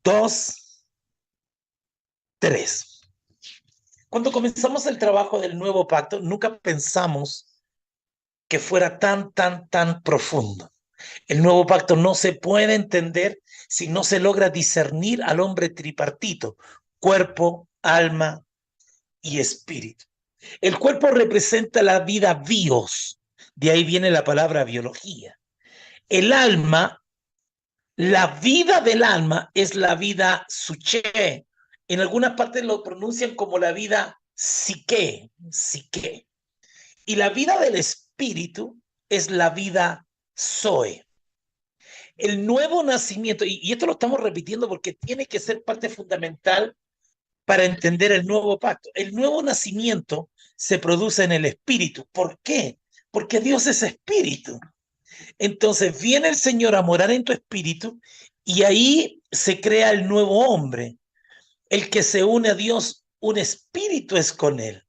Dos, tres. Cuando comenzamos el trabajo del nuevo pacto, nunca pensamos que fuera tan profundo. El nuevo pacto no se puede entender si no se logra discernir al hombre tripartito, cuerpo, alma y espíritu. El cuerpo representa la vida bios, de ahí viene la palabra biología. El alma, la vida del alma es la vida suche. En algunas partes lo pronuncian como la vida psique. Y la vida del espíritu es la vida zoe. El nuevo nacimiento, y esto lo estamos repitiendo porque tiene que ser parte fundamental para entender el nuevo pacto. El nuevo nacimiento se produce en el espíritu. ¿Por qué? Porque Dios es espíritu. Entonces viene el Señor a morar en tu espíritu y ahí se crea el nuevo hombre. El que se une a Dios, un espíritu es con él.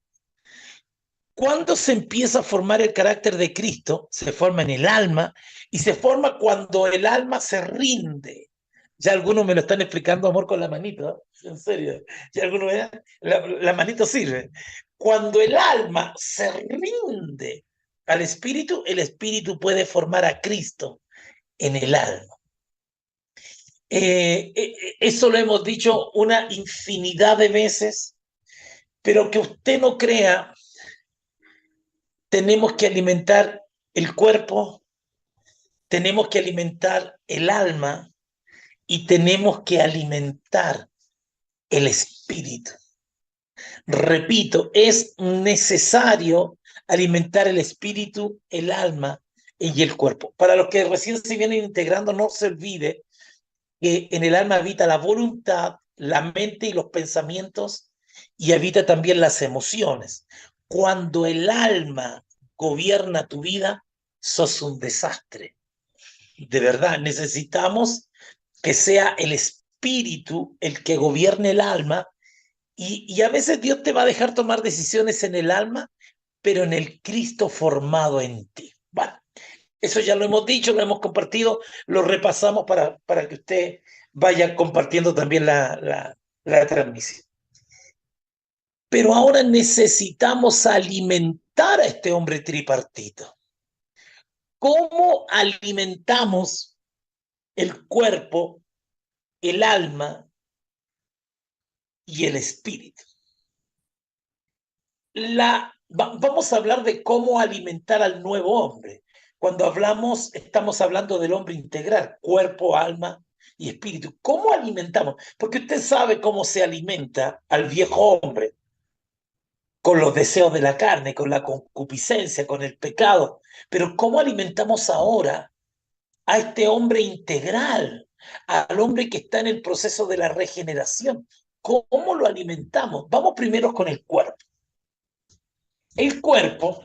Cuando se empieza a formar el carácter de Cristo, se forma en el alma y se forma cuando el alma se rinde. Ya algunos me lo están explicando, amor, con la manito, ¿eh? En serio. Ya algunos la manito sirve. Cuando el alma se rinde al espíritu, el espíritu puede formar a Cristo en el alma. Eso lo hemos dicho una infinidad de veces, pero que usted no crea, tenemos que alimentar el cuerpo, tenemos que alimentar el alma y tenemos que alimentar el espíritu. Repito, es necesario alimentar el espíritu, el alma y el cuerpo. Para los que recién se vienen integrando, no se olvide que en el alma habita la voluntad, la mente y los pensamientos y habita también las emociones. Cuando el alma gobierna tu vida, sos un desastre. De verdad, necesitamos que sea el espíritu el que gobierne el alma y a veces Dios te va a dejar tomar decisiones en el alma, pero en el Cristo formado en ti. Bueno, eso ya lo hemos dicho, lo hemos compartido, lo repasamos para que usted vaya compartiendo también la transmisión. Pero ahora necesitamos alimentar a este hombre tripartito. ¿Cómo alimentamos el cuerpo, el alma y el espíritu? Vamos a hablar de cómo alimentar al nuevo hombre. Cuando hablamos, estamos hablando del hombre integral, cuerpo, alma y espíritu. ¿Cómo alimentamos? Porque usted sabe cómo se alimenta al viejo hombre, con los deseos de la carne, con la concupiscencia, con el pecado. Pero ¿cómo alimentamos ahora a este hombre integral, al hombre que está en el proceso de la regeneración? ¿Cómo lo alimentamos? Vamos primero con el cuerpo. El cuerpo,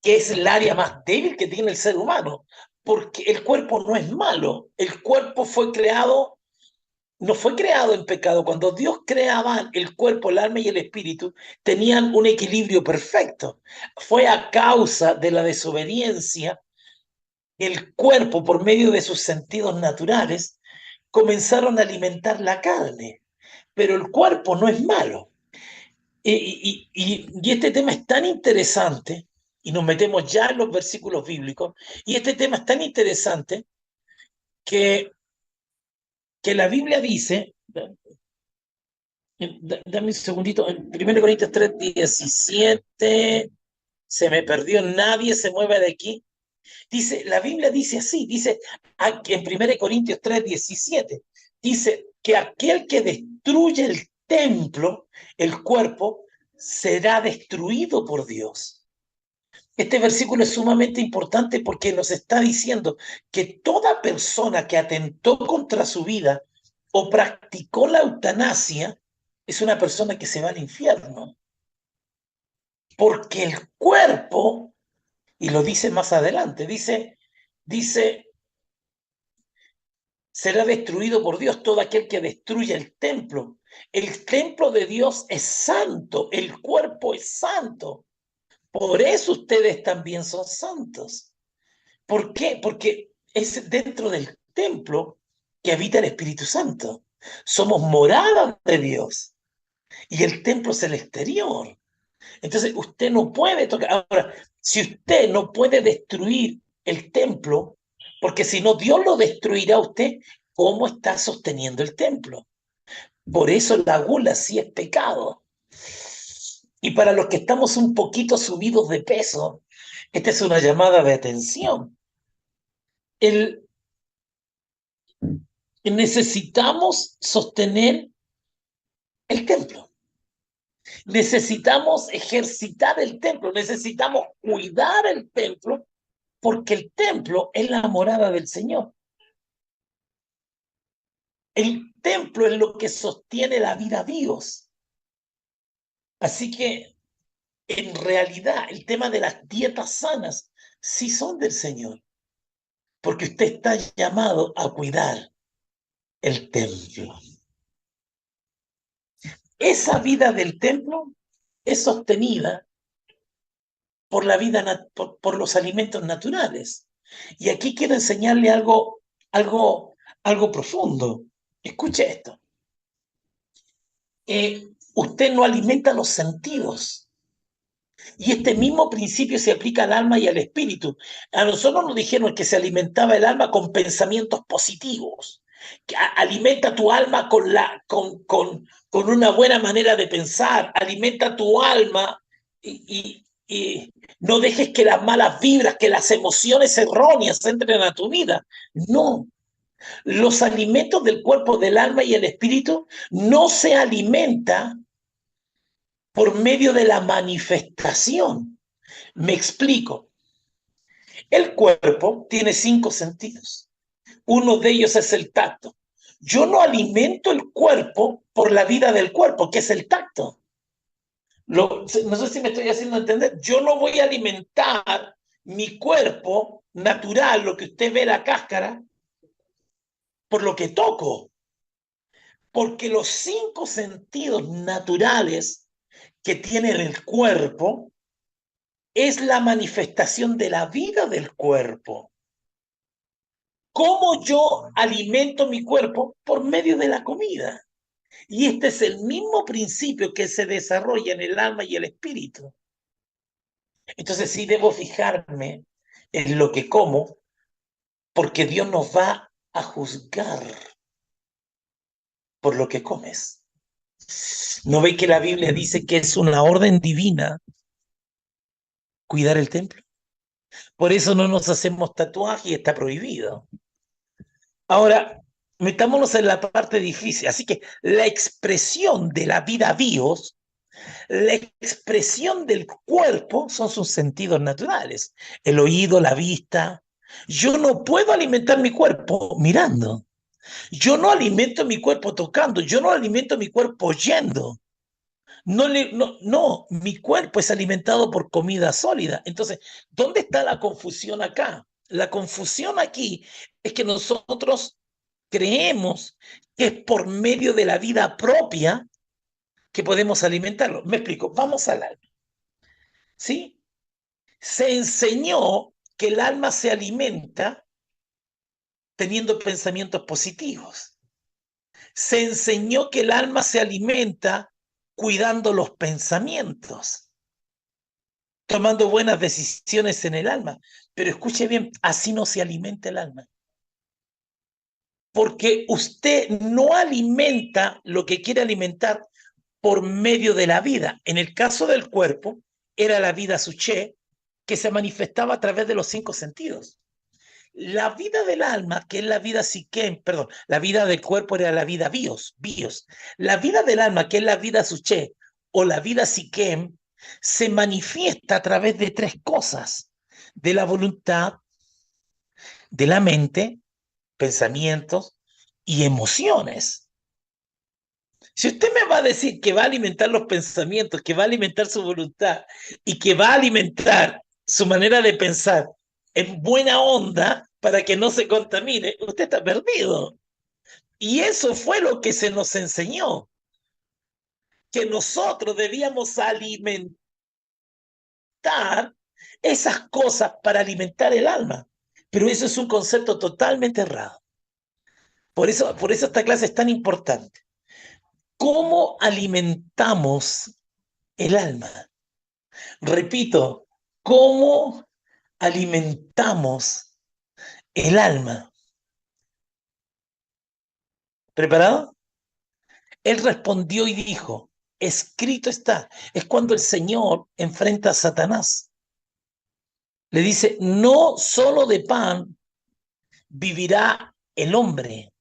que es el área más débil que tiene el ser humano, porque el cuerpo no es malo, el cuerpo fue creado, no fue creado en pecado. Cuando Dios creaba el cuerpo, el alma y el espíritu, tenían un equilibrio perfecto. Fue a causa de la desobediencia, el cuerpo, por medio de sus sentidos naturales, comenzaron a alimentar la carne, pero el cuerpo no es malo. Y este tema es tan interesante, y nos metemos ya en los versículos bíblicos, y este tema es tan interesante que, que la Biblia dice, dame un segundito, en 1 Corintios 3:17, se me perdió, nadie se mueve de aquí. Dice, la Biblia dice así, dice en 1 Corintios 3:17, dice que aquel que destruye el templo, el cuerpo, será destruido por Dios. Este versículo es sumamente importante porque nos está diciendo que toda persona que atentó contra su vida o practicó la eutanasia es una persona que se va al infierno. Porque el cuerpo, y lo dice más adelante, dice, será destruido por Dios todo aquel que destruya el templo. El templo de Dios es santo, el cuerpo es santo. Por eso ustedes también son santos. ¿Por qué? Porque es dentro del templo que habita el Espíritu Santo. Somos morada de Dios y el templo es el exterior. Entonces usted no puede tocar. Ahora, si usted no puede destruir el templo, porque si no Dios lo destruirá a usted, ¿cómo está sosteniendo el templo? Por eso la gula sí es pecado. Y para los que estamos un poquito subidos de peso, esta es una llamada de atención. El, necesitamos sostener el templo. Necesitamos ejercitar el templo. Necesitamos cuidar el templo porque el templo es la morada del Señor. El templo es lo que sostiene la vida a Dios. Así que, en realidad, el tema de las dietas sanas sí son del Señor, porque usted está llamado a cuidar el templo. Esa vida del templo es sostenida por la vida, por los alimentos naturales. Y aquí quiero enseñarle algo profundo. Escuche esto. Usted no alimenta los sentidos. Y este mismo principio se aplica al alma y al espíritu. A nosotros nos dijeron que se alimentaba el alma con pensamientos positivos. Que alimenta tu alma con una buena manera de pensar. Alimenta tu alma y no dejes que las malas vibras, que las emociones erróneas entren a tu vida. No. Los alimentos del cuerpo, del alma y el espíritu no se alimenta por medio de la manifestación. Me explico. El cuerpo tiene 5 sentidos. Uno de ellos es el tacto. Yo no alimento el cuerpo por la vida del cuerpo, que es el tacto. No sé si me estoy haciendo entender. Yo no voy a alimentar mi cuerpo natural, lo que usted ve la cáscara, por lo que toco. Porque los 5 sentidos naturales que tiene el cuerpo es la manifestación de la vida del cuerpo. ¿Cómo yo alimento mi cuerpo? Por medio de la comida. Y este es el mismo principio que se desarrolla en el alma y el espíritu. Entonces sí debo fijarme en lo que como, porque Dios nos va a juzgar por lo que comes. ¿No ve que la Biblia dice que es una orden divina cuidar el templo? Por eso no nos hacemos tatuaje y está prohibido. Ahora, metámonos en la parte difícil. Así que la expresión de la vida bios, la expresión del cuerpo son sus sentidos naturales. El oído, la vista. Yo no puedo alimentar mi cuerpo mirando. Yo no alimento mi cuerpo tocando. Yo no alimento mi cuerpo oyendo. No, mi cuerpo es alimentado por comida sólida. Entonces, ¿dónde está la confusión acá? La confusión aquí es que nosotros creemos que es por medio de la vida propia que podemos alimentarlo. Me explico, vamos al alma. ¿Sí? Se enseñó que el alma se alimenta teniendo pensamientos positivos. Se enseñó que el alma se alimenta cuidando los pensamientos, tomando buenas decisiones en el alma. Pero escuche bien, así no se alimenta el alma. Porque usted no alimenta lo que quiere alimentar por medio de la vida. En el caso del cuerpo, era la vida suché, que se manifestaba a través de los 5 sentidos. La vida del alma, que es la vida psiquem, perdón, la vida del cuerpo era la vida bios. La vida del alma, que es la vida suché o la vida psiquem, se manifiesta a través de 3 cosas: de la voluntad, de la mente, pensamientos y emociones. Si usted me va a decir que va a alimentar los pensamientos, que va a alimentar su voluntad y que va a alimentar su manera de pensar en buena onda para que no se contamine, usted está perdido. Y eso fue lo que se nos enseñó, que nosotros debíamos alimentar esas cosas para alimentar el alma. Pero eso es un concepto totalmente errado. Por eso esta clase es tan importante. ¿Cómo alimentamos el alma? Repito, ¿cómo alimentamos el alma? ¿Preparado? Él respondió y dijo, escrito está. Es cuando el Señor enfrenta a Satanás. Le dice, no solo de pan vivirá el hombre.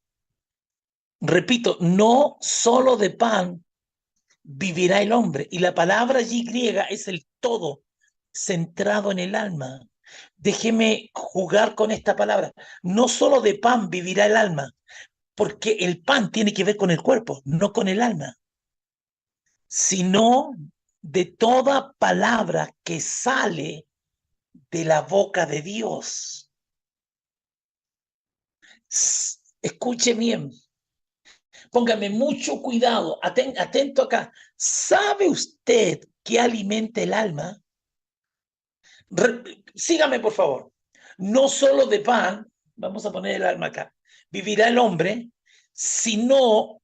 Repito, no solo de pan vivirá el hombre. Y la palabra allí griega es el todo, centrado en el alma. Déjeme jugar con esta palabra. No solo de pan vivirá el alma, porque el pan tiene que ver con el cuerpo, no con el alma, sino de toda palabra que sale de la boca de Dios. Escuche bien, póngame mucho cuidado, atento acá. ¿Sabe usted qué alimenta el alma? Sígame, por favor. No solo de pan, vamos a poner el alma acá, vivirá el hombre, sino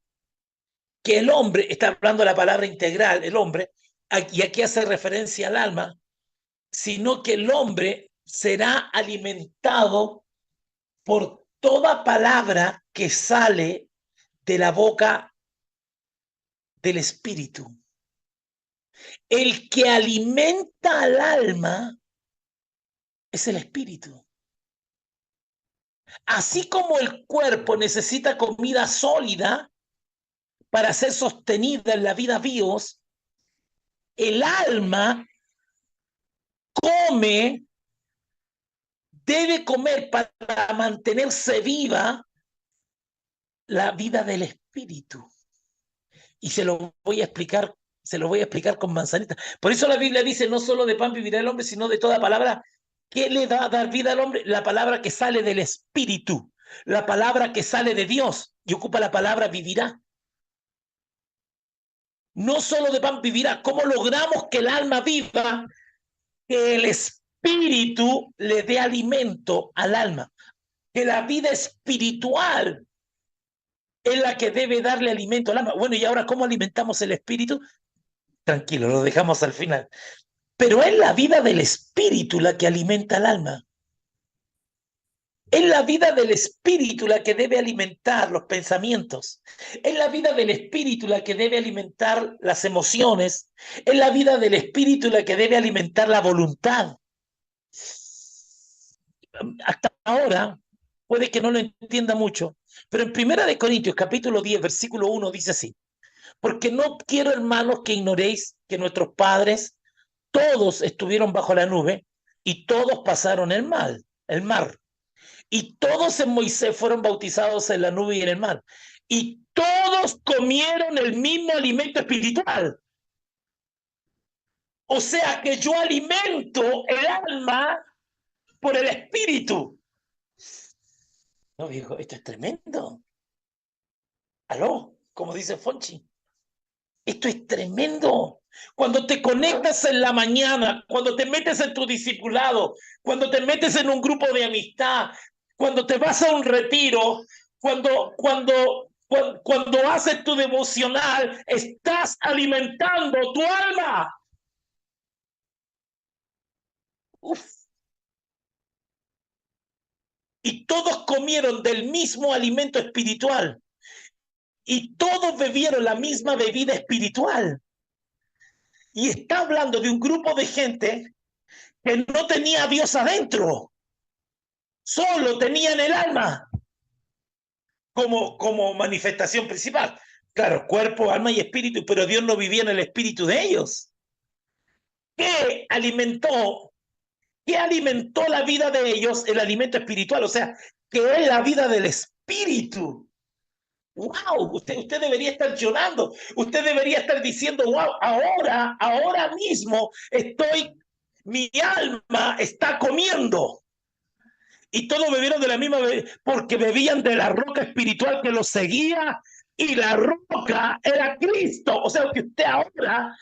que el hombre, está hablando de la palabra integral, el hombre, y aquí hace referencia al alma, sino que el hombre será alimentado por toda palabra que sale de la boca del espíritu. El que alimenta al alma es el espíritu. Así como el cuerpo necesita comida sólida para ser sostenida en la vida bios, el alma come, debe comer para mantenerse viva la vida del espíritu. Y se lo voy a explicar con manzanita. Por eso la Biblia dice, no solo de pan vivirá el hombre, sino de toda palabra que le da a dar vida al hombre, la palabra que sale del espíritu, la palabra que sale de Dios, y ocupa la palabra vivirá. No solo de pan vivirá. ¿Cómo logramos que el alma viva? Que el espíritu le dé alimento al alma. Que la vida espiritual es la que debe darle alimento al alma. Bueno, y ahora, ¿cómo alimentamos el espíritu? Tranquilo, lo dejamos al final. Pero es la vida del espíritu la que alimenta al alma. Es la vida del espíritu la que debe alimentar los pensamientos. Es la vida del espíritu la que debe alimentar las emociones. Es la vida del espíritu la que debe alimentar la voluntad. Hasta ahora, puede que no lo entienda mucho, pero en 1 Corintios capítulo 10, versículo 1 dice así, porque no quiero, hermanos, que ignoréis que nuestros padres todos estuvieron bajo la nube y todos pasaron el mar. Y todos en Moisés fueron bautizados en la nube y en el mar. Y todos comieron el mismo alimento espiritual. O sea que yo alimento el alma por el espíritu. No, viejo, esto es tremendo. Aló, como dice Fonchi. Esto es tremendo. Cuando te conectas en la mañana, cuando te metes en tu discipulado, cuando te metes en un grupo de amistad, cuando te vas a un retiro, cuando haces tu devocional, estás alimentando tu alma. Uf. Y todos comieron del mismo alimento espiritual. Y todos bebieron la misma bebida espiritual. Y está hablando de un grupo de gente que no tenía a Dios adentro, solo tenían el alma como manifestación principal. Claro, cuerpo, alma y espíritu, pero Dios no vivía en el espíritu de ellos. ¿Qué alimentó? ¿Qué alimentó la vida de ellos? El alimento espiritual, o sea, que es la vida del espíritu. ¡Wow! Usted debería estar llorando. Usted debería estar diciendo, wow, ahora mismo mi alma está comiendo. Y todos bebieron de la misma bebida, porque bebían de la roca espiritual que los seguía, y la roca era Cristo. O sea que usted ahora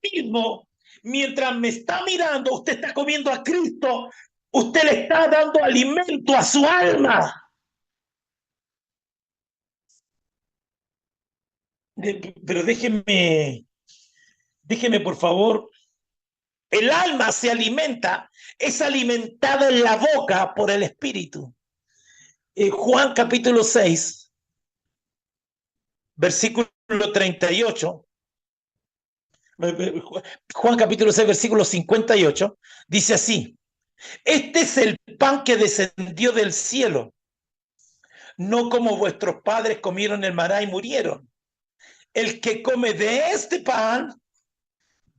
mismo, mientras me está mirando, usted está comiendo a Cristo, usted le está dando alimento a su alma. Pero déjeme por favor. El alma se alimenta, es alimentada en la boca por el espíritu. Juan capítulo 6, versículo 38. Juan capítulo 6, versículo 58, dice así: este es el pan que descendió del cielo, no como vuestros padres comieron el maná y murieron. El que come de este pan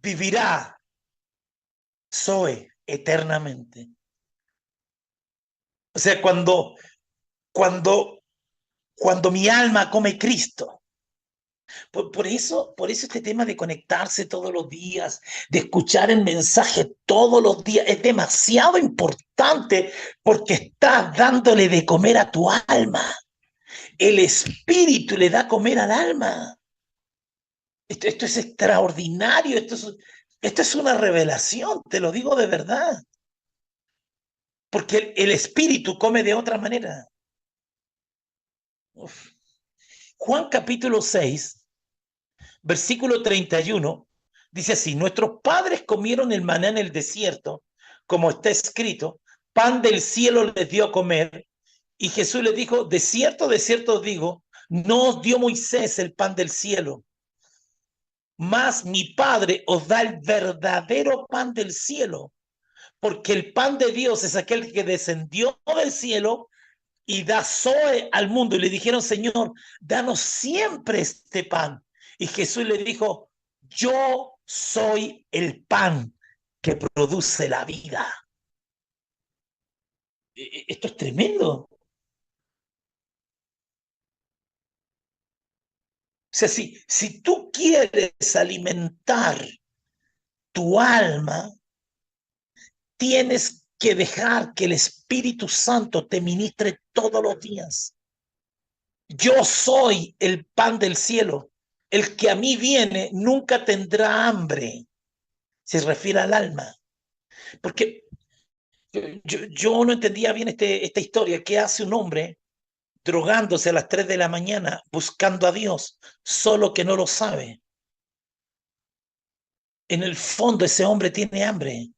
vivirá, Zoe, eternamente. O sea, cuando, cuando mi alma come Cristo, por eso este tema de conectarse todos los días, de escuchar el mensaje todos los días, es demasiado importante porque estás dándole de comer a tu alma. El espíritu le da a comer al alma. Esto es extraordinario, esto es una revelación, te lo digo de verdad. Porque el espíritu come de otra manera. Uf. Juan capítulo 6, versículo 31, dice así: nuestros padres comieron el maná en el desierto, como está escrito, pan del cielo les dio a comer. Y Jesús les dijo: de cierto os digo, no os dio Moisés el pan del cielo, mas mi Padre os da el verdadero pan del cielo, porque el pan de Dios es aquel que descendió del cielo y da Zoe al mundo. Y le dijeron: Señor, danos siempre este pan. Y Jesús le dijo: yo soy el pan que produce la vida. Esto es tremendo. O sea, si tú quieres alimentar tu alma, tienes que dejar que el Espíritu Santo te ministre todos los días. Yo soy el pan del cielo. El que a mí viene nunca tendrá hambre. Se refiere al alma. Porque yo no entendía bien esta historia. ¿Qué hace un hombre drogándose a las 3 de la mañana buscando a Dios, solo que no lo sabe? En el fondo ese hombre tiene hambre.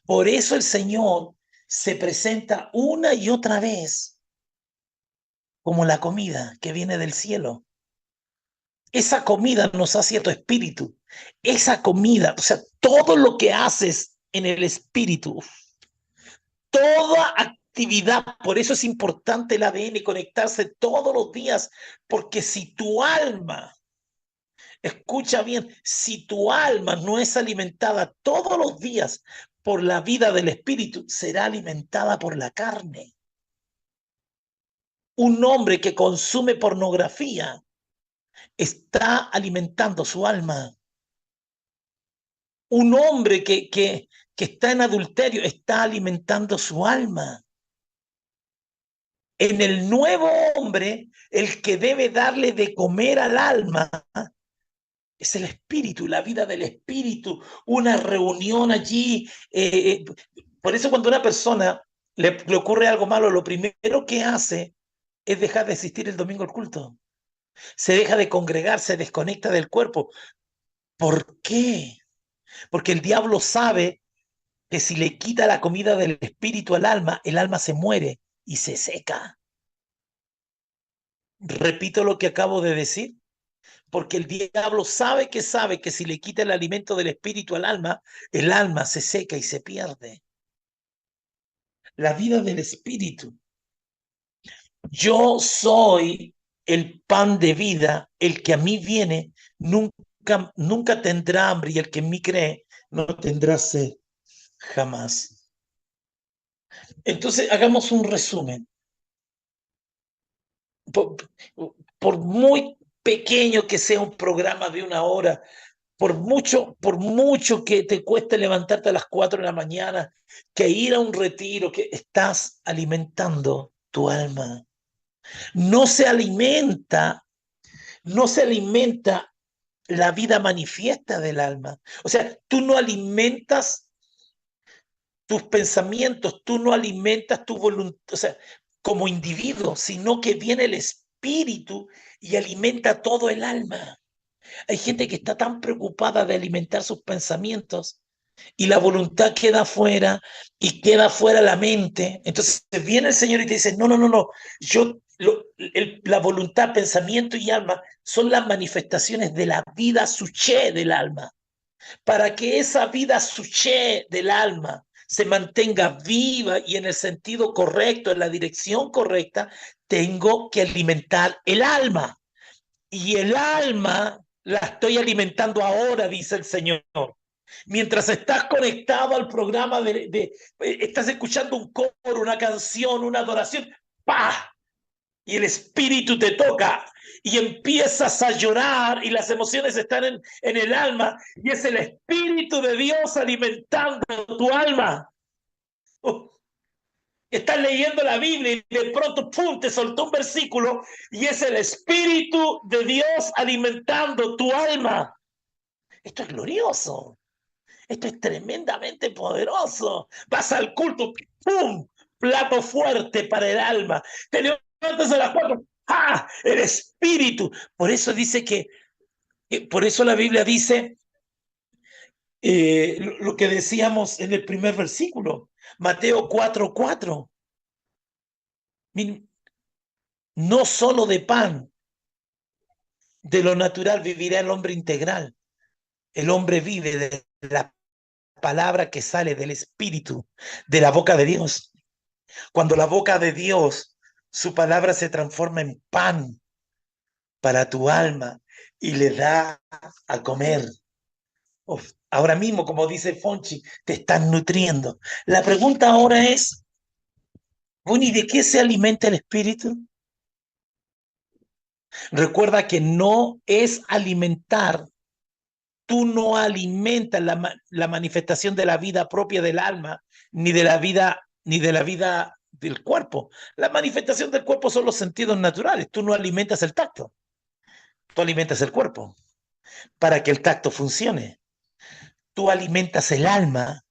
Por eso el Señor se presenta una y otra vez como la comida que viene del cielo. Esa comida nos sacia tu espíritu. Esa comida, o sea, todo lo que haces en el espíritu, toda actividad, por eso es importante el ADN, conectarse todos los días, porque si tu alma, escucha bien, si tu alma no es alimentada todos los días por la vida del espíritu, será alimentada por la carne. Un hombre que consume pornografía está alimentando su alma. Un hombre que está en adulterio está alimentando su alma. En el nuevo hombre, el que debe darle de comer al alma es el espíritu, la vida del espíritu, una reunión allí. Por eso cuando a una persona le ocurre algo malo, lo primero que hace es dejar de asistir el domingo al culto. Se deja de congregar, se desconecta del cuerpo. ¿Por qué? Porque el diablo sabe que si le quita la comida del espíritu al alma, el alma se muere y se seca. Repito lo que acabo de decir, porque el diablo sabe que si le quita el alimento del espíritu al alma, el alma se seca y se pierde. La vida del espíritu. Yo soy el pan de vida, el que a mí viene nunca tendrá hambre, y el que en mí cree no tendrá sed jamás. Entonces, hagamos un resumen. Por, por muy pequeño que sea un programa de una hora, por mucho que te cueste levantarte a las 4 de la mañana, que ir a un retiro, que estás alimentando tu alma. No se alimenta, no se alimenta la vida manifiesta del alma. O sea, tú no alimentas tus pensamientos, tú no alimentas tu voluntad, o sea, como individuo, sino que viene el espíritu y alimenta todo el alma. Hay gente que está tan preocupada de alimentar sus pensamientos y la voluntad queda fuera y queda fuera la mente. Entonces viene el Señor y te dice, no, no, no, no, la voluntad, pensamiento y alma son las manifestaciones de la vida suché del alma. Para que esa vida suché del alma se mantenga viva y en el sentido correcto, en la dirección correcta, tengo que alimentar el alma. Y el alma la estoy alimentando ahora, dice el Señor. Mientras estás conectado al programa estás escuchando un coro, una canción, una adoración, ¡pah! Y el espíritu te toca y empiezas a llorar y las emociones están en el alma y es el espíritu de Dios alimentando tu alma. Estás leyendo la Biblia y de pronto, ¡pum!, te soltó un versículo y es el espíritu de Dios alimentando tu alma. Esto es glorioso. Esto es tremendamente poderoso. Vas al culto, ¡pum!, plato fuerte para el alma. Te levantas a las 4, ¡ah!, el espíritu. Por eso dice por eso la Biblia dice lo que decíamos en el primer versículo, Mateo 4:4. No solo de pan, de lo natural vivirá el hombre integral. El hombre vive de la palabra que sale del espíritu, de la boca de Dios. Cuando la boca de Dios, su palabra se transforma en pan para tu alma y le da a comer. Uf, ahora mismo, como dice Fonchi, te están nutriendo. La pregunta ahora es, bueno, ¿y de qué se alimenta el espíritu? Recuerda que no es alimentar. Tú no alimentas la manifestación de la vida propia del alma, ni de la vida del cuerpo. La manifestación del cuerpo son los sentidos naturales. Tú no alimentas el tacto, tú alimentas el cuerpo para que el tacto funcione. Tú alimentas el alma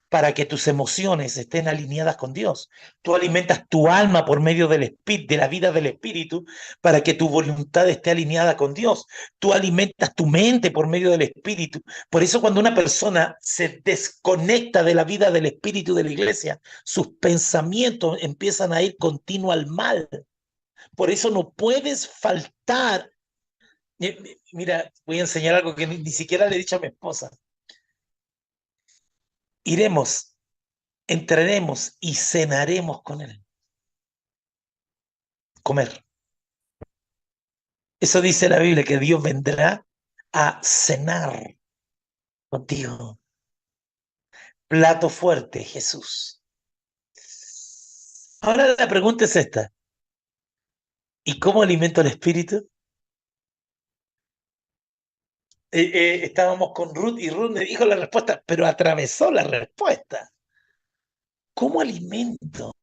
para que tus emociones estén alineadas con Dios. Tú alimentas tu alma por medio del espíritu, de la vida del espíritu, para que tu voluntad esté alineada con Dios. Tú alimentas tu mente por medio del espíritu. Por eso cuando una persona se desconecta de la vida del espíritu de la iglesia, sus pensamientos empiezan a ir continuo al mal. Por eso no puedes faltar. Mira, voy a enseñar algo que ni siquiera le he dicho a mi esposa. Iremos, entraremos y cenaremos con él. Comer. Eso dice la Biblia, que Dios vendrá a cenar contigo. Plato fuerte, Jesús. Ahora la pregunta es esta. ¿Y cómo alimento el espíritu? Estábamos con Ruth y Ruth me dijo la respuesta, pero atravesó la respuesta. ¿Cómo alimento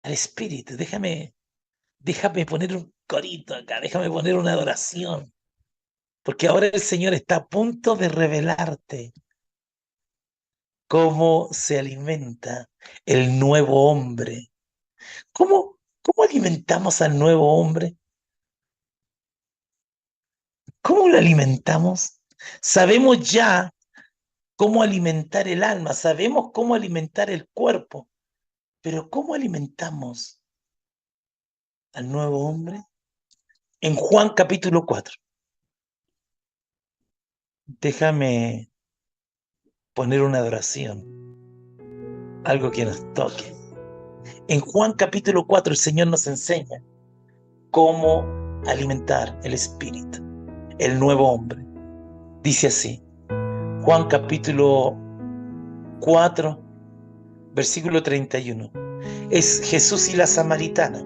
al espíritu? Déjame poner un corito acá, déjame poner una adoración, porque ahora el Señor está a punto de revelarte cómo se alimenta el nuevo hombre. ¿Cómo alimentamos al nuevo hombre? ¿Cómo lo alimentamos? Sabemos ya cómo alimentar el alma, sabemos cómo alimentar el cuerpo, pero ¿cómo alimentamos al nuevo hombre? En Juan capítulo 4. Déjame poner una adoración, algo que nos toque. En Juan capítulo 4 el Señor nos enseña cómo alimentar el espíritu, el nuevo hombre. Dice así, Juan capítulo 4, versículo 31. Es Jesús y la samaritana.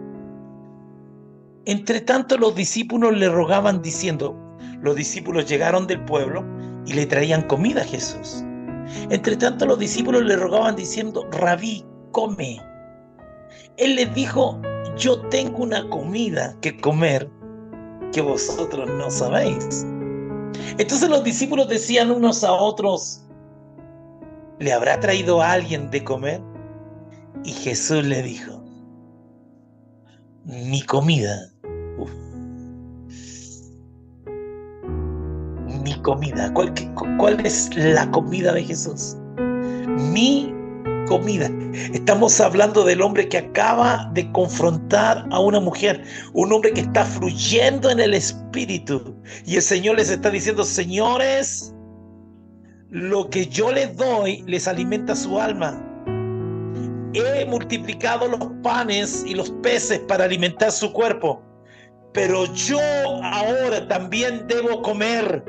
Entre tanto los discípulos le rogaban diciendo, los discípulos llegaron del pueblo y le traían comida a Jesús. Entre tanto los discípulos le rogaban diciendo, Rabí, come. Él les dijo, yo tengo una comida que comer que vosotros no sabéis. Entonces los discípulos decían unos a otros, ¿le habrá traído a alguien de comer? Y Jesús le dijo, mi comida. Uf, mi comida. ¿Cuál es la comida de Jesús? Mi comida. Estamos hablando del hombre que acaba de confrontar a una mujer, un hombre que está fluyendo en el espíritu. Y el Señor les está diciendo: señores, lo que yo les doy les alimenta su alma. He multiplicado los panes y los peces para alimentar su cuerpo, pero yo ahora también debo comer.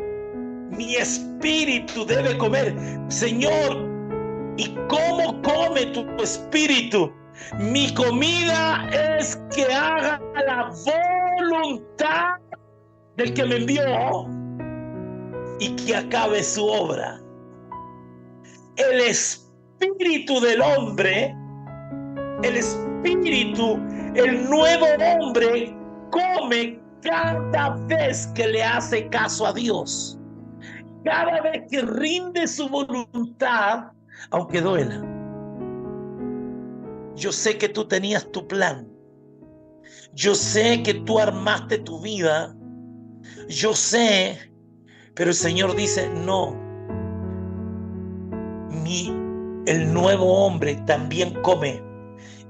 Mi espíritu debe comer. Señor, ¿y cómo come tu espíritu? Mi comida es que haga la voluntad del que me envió y que acabe su obra. El espíritu del hombre, el espíritu, el nuevo hombre, come cada vez que le hace caso a Dios. Cada vez que rinde su voluntad, aunque duela. Yo sé que tú tenías tu plan. Yo sé que tú armaste tu vida. Yo sé, pero el Señor dice: no. El nuevo hombre también come.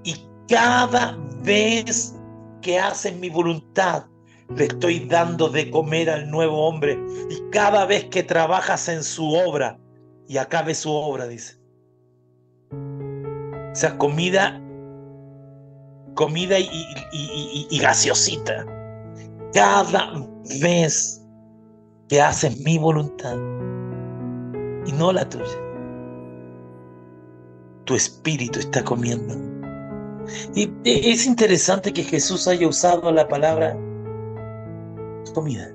Y cada vez que haces mi voluntad, le estoy dando de comer al nuevo hombre. Y cada vez que trabajas en su obra y acabe su obra, dice. O sea, comida y gaseosita. Cada vez que haces mi voluntad y no la tuya, tu espíritu está comiendo. Y es interesante que Jesús haya usado la palabra comida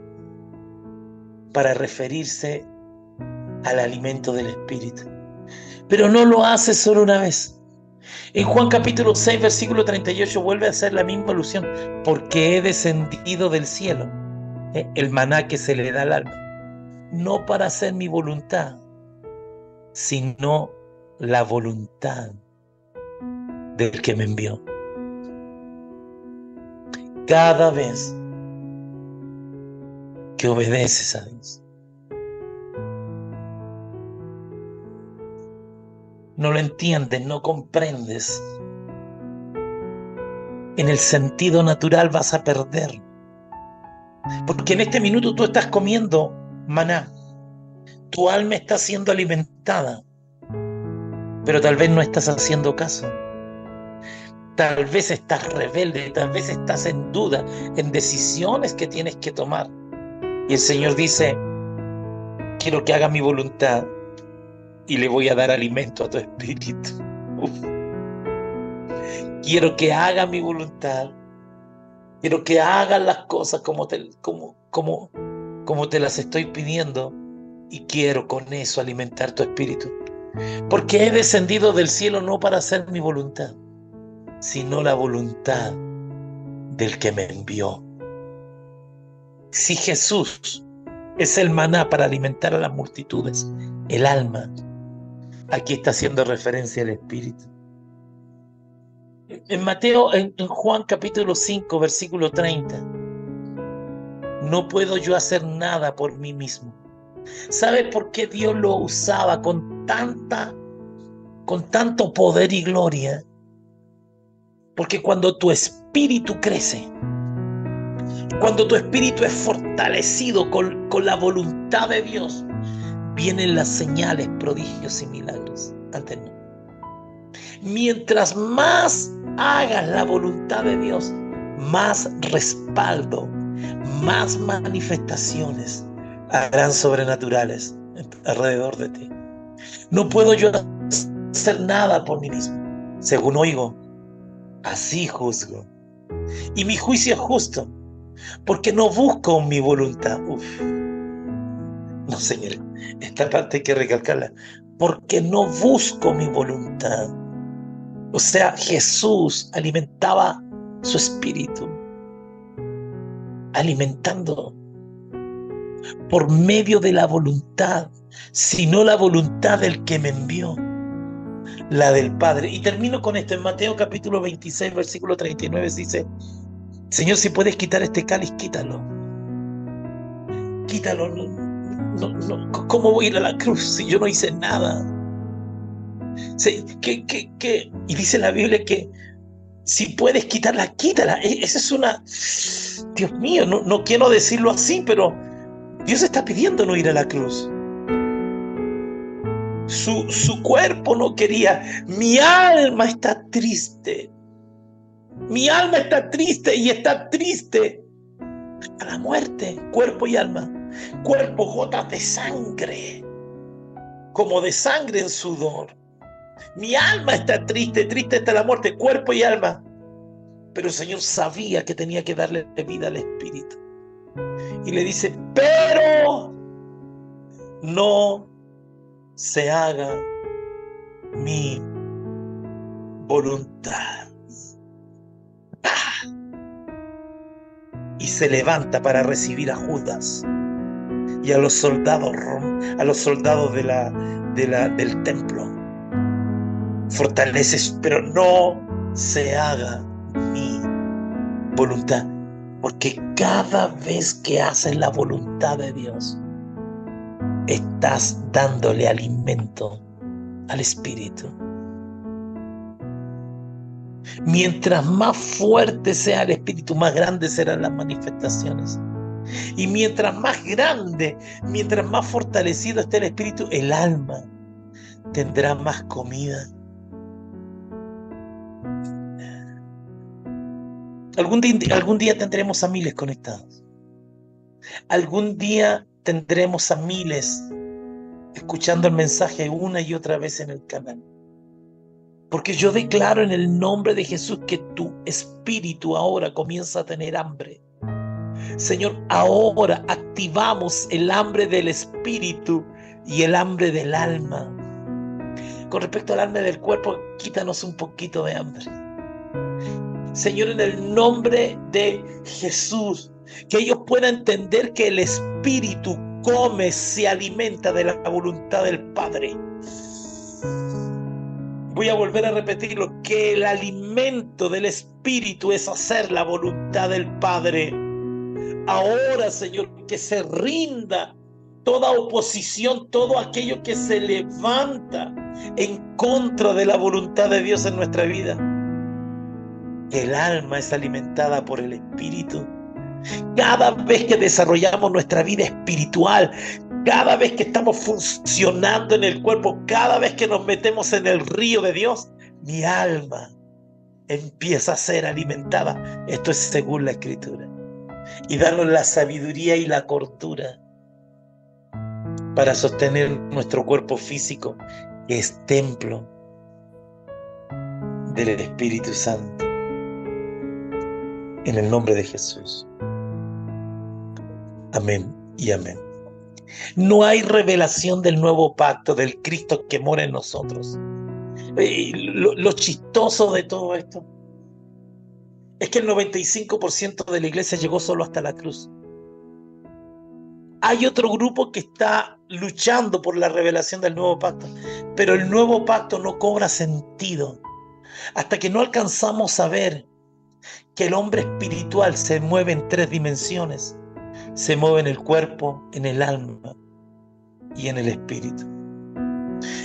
para referirse al alimento del espíritu. Pero no lo hace solo una vez. En Juan capítulo 6, versículo 38 vuelve a hacer la misma alusión: porque he descendido del cielo, el maná que se le da al alma, no para hacer mi voluntad, sino la voluntad del que me envió. Cada vez que obedeces a Dios, no lo entiendes, no comprendes, en el sentido natural vas a perder. Porque en este minuto tú estás comiendo maná, tu alma está siendo alimentada, pero tal vez no estás haciendo caso. Tal vez estás rebelde, tal vez estás en duda, en decisiones que tienes que tomar. Y el Señor dice: quiero que haga mi voluntad y le voy a dar alimento a tu espíritu. Uf. Quiero que haga mi voluntad. Quiero que hagas las cosas como te las estoy pidiendo. Y quiero con eso alimentar tu espíritu. Porque he descendido del cielo no para hacer mi voluntad, sino la voluntad del que me envió. Si Jesús es el maná para alimentar a las multitudes, el alma, aquí está haciendo referencia al espíritu. En Juan capítulo 5, versículo 30, no puedo yo hacer nada por mí mismo. ¿Sabe por qué Dios lo usaba con tanto poder y gloria? Porque cuando tu espíritu crece, cuando tu espíritu es fortalecido con la voluntad de Dios, vienen las señales, prodigios y milagros. Antes no. Mientras más hagas la voluntad de Dios, más respaldo, más manifestaciones harán sobrenaturales alrededor de ti. No puedo yo hacer nada por mí mismo. Según oigo, así juzgo. Y mi juicio es justo, porque no busco mi voluntad. No, Señor, esta parte hay que recalcarla. Porque no busco mi voluntad. O sea, Jesús alimentaba su espíritu, alimentando por medio de la voluntad, sino la voluntad del que me envió, la del Padre. Y termino con esto. En Mateo capítulo 26, versículo 39 dice: Señor, si puedes quitar este cáliz, quítalo. Quítalo. ¿Cómo voy a ir a la cruz si yo no hice nada? Y dice la Biblia que si puedes quitarla, quítala. Esa es una... Dios mío, no quiero decirlo así, pero Dios está pidiendo no ir a la cruz. Su cuerpo no quería. Mi alma está triste. Mi alma está triste y está triste hasta la muerte, cuerpo y alma. Cuerpo, gotas de sangre, como de sangre en sudor. Mi alma está triste, triste hasta la muerte, cuerpo y alma. Pero el Señor sabía que tenía que darle vida al Espíritu. Y le dice, pero no se haga mi voluntad. Y se levanta para recibir a Judas y a los soldados del templo. Fortaleces, pero no se haga mi voluntad. Porque cada vez que haces la voluntad de Dios, estás dándole alimento al Espíritu. Mientras más fuerte sea el Espíritu, más grandes serán las manifestaciones. Y mientras más grande, mientras más fortalecido esté el Espíritu, el alma tendrá más comida. Algún día tendremos a miles conectados. Algún día tendremos a miles escuchando el mensaje una y otra vez en el canal. Porque yo declaro en el nombre de Jesús que tu espíritu ahora comienza a tener hambre. Señor, ahora activamos el hambre del espíritu y el hambre del alma. Con respecto al hambre del cuerpo, quítanos un poquito de hambre. Señor, en el nombre de Jesús, que ellos puedan entender que el espíritu come, se alimenta de la voluntad del Padre. Voy a volver a repetirlo, que el alimento del Espíritu es hacer la voluntad del Padre. Ahora, Señor, que se rinda toda oposición, todo aquello que se levanta en contra de la voluntad de Dios en nuestra vida. El alma es alimentada por el Espíritu. Cada vez que desarrollamos nuestra vida espiritual, cada vez que estamos funcionando en el cuerpo, cada vez que nos metemos en el río de Dios, mi alma empieza a ser alimentada. Esto es según la Escritura. Y darnos la sabiduría y la cordura para sostener nuestro cuerpo físico, que es templo del Espíritu Santo. En el nombre de Jesús. Amén y amén. No hay revelación del nuevo pacto, del Cristo que mora en nosotros. Lo chistoso de todo esto es que el 95% de la iglesia llegó solo hasta la cruz. Hay otro grupo que está luchando por la revelación del nuevo pacto, pero el nuevo pacto no cobra sentido hasta que no alcanzamos a ver que el hombre espiritual se mueve en 3 dimensiones. Se mueve en el cuerpo, en el alma y en el espíritu.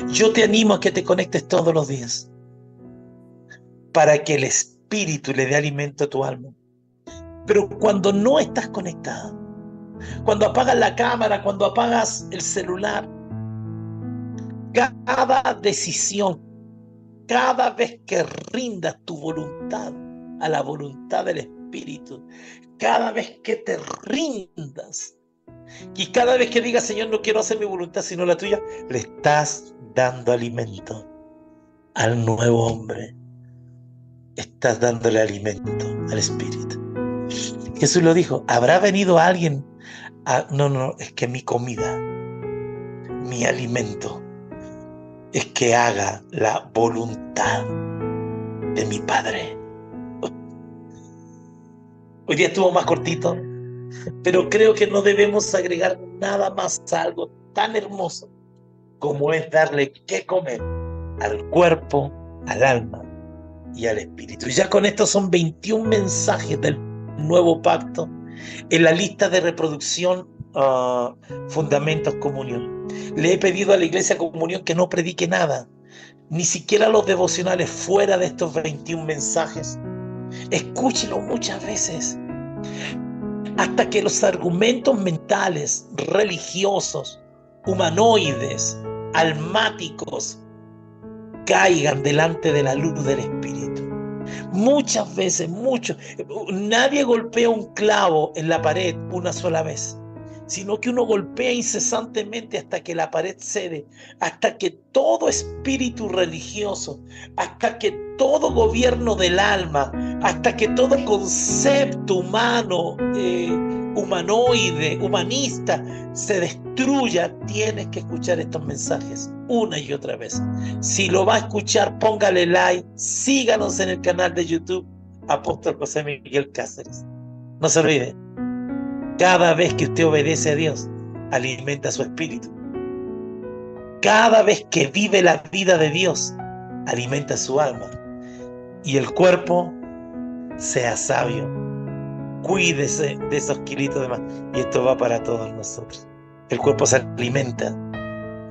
Yo te animo a que te conectes todos los días para que el espíritu le dé alimento a tu alma. Pero cuando no estás conectado, cuando apagas la cámara, cuando apagas el celular, cada decisión, cada vez que rindas tu voluntad a la voluntad del Espíritu, cada vez que te rindas y cada vez que digas, Señor, no quiero hacer mi voluntad sino la tuya, le estás dando alimento al nuevo hombre. Estás dándole alimento al Espíritu. Jesús lo dijo, ¿habrá venido alguien? No, es que mi comida, mi alimento, es que haga la voluntad de mi Padre. Hoy día estuvo más cortito, pero creo que no debemos agregar nada más a algo tan hermoso como es darle qué comer al cuerpo, al alma y al espíritu. Y ya con esto son 21 mensajes del Nuevo Pacto, en la lista de reproducción, Fundamentos Comunión. Le he pedido a la Iglesia Comunión que no predique nada, ni siquiera los devocionales fuera de estos 21 mensajes. Escúchelo muchas veces, hasta que los argumentos mentales, religiosos, humanoides, almáticos, caigan delante de la luz del Espíritu. Muchas veces, nadie golpea un clavo en la pared una sola vez, sino que uno golpea incesantemente hasta que la pared cede, hasta que todo espíritu religioso, hasta que todo gobierno del alma, hasta que todo concepto humano, humanoide, humanista, se destruya. Tienes que escuchar estos mensajes una y otra vez. Si lo va a escuchar, póngale like, síganos en el canal de YouTube Apóstol José Miguel Cáceres. No se olvide, cada vez que usted obedece a Dios, alimenta su espíritu. Cada vez que vive la vida de Dios, alimenta su alma. Y el cuerpo, sea sabio. Cuídese de esos kilitos de más. Y esto va para todos nosotros. El cuerpo se alimenta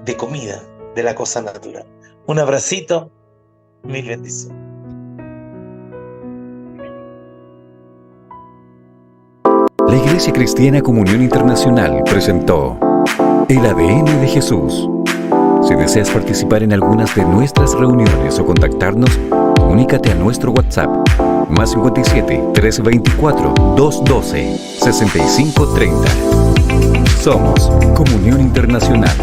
de comida, de la cosa natural. Un abracito, mil bendiciones. La Iglesia Cristiana Comunión Internacional presentó El ADN de Jesús. Si deseas participar en algunas de nuestras reuniones o contactarnos, comunícate a nuestro WhatsApp +57 324 212 6530. Somos Comunión Internacional.